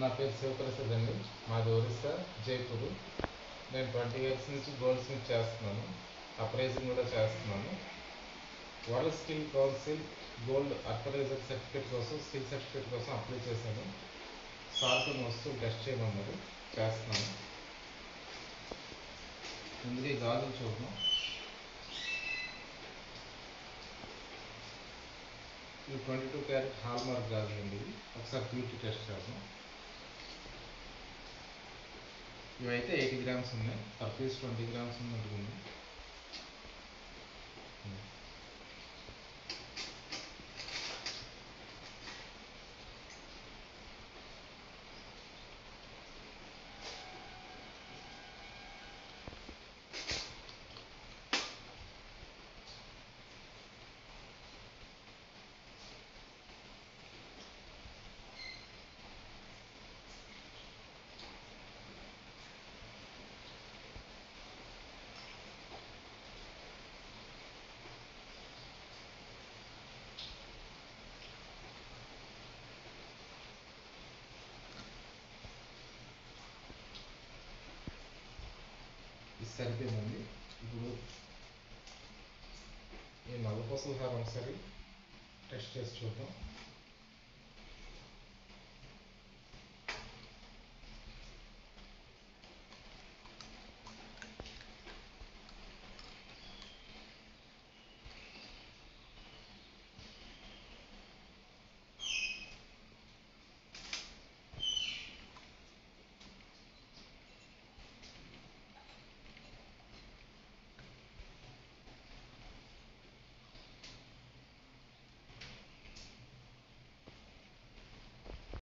నా పేరు శివప్రసాద్ అండి. మాది ఒరిస్సా, జైపూర్. నేను 20 ఇయర్స్ నుంచి గోల్డ్ స్మిత్ చేస్తున్నాను. అప్రైజింగ్ కూడా చేస్తున్నాను. World skill council gold appraiser certificate కోసం, స్కిల్ సర్టిఫికేట్ కోసం అప్లై చేశాను. సార్ కొన్ని వస్తువులు టెస్ట్ చేయమన్నారు, చేస్తున్నాను. ముందుగా ఈ గాజులు చూద్దాం. ఇవి 22 క్యారెట్ హాల్ మార్క్ గాజులు అండి. ఒకసారి ప్యూరిటీ టెస్ట్ చేద్దాం. ఇవైతే 80 గ్రామ్స్ ఉన్నాయి. పర్ పీస్ 20 గ్రామ్స్ ఉన్నట్టుంది. ఇది సరిపోయిందండి. ఇప్పుడు ఈ నల్లపూసల హారం ఒకసారి టెస్ట్ చేసి చూద్దాం.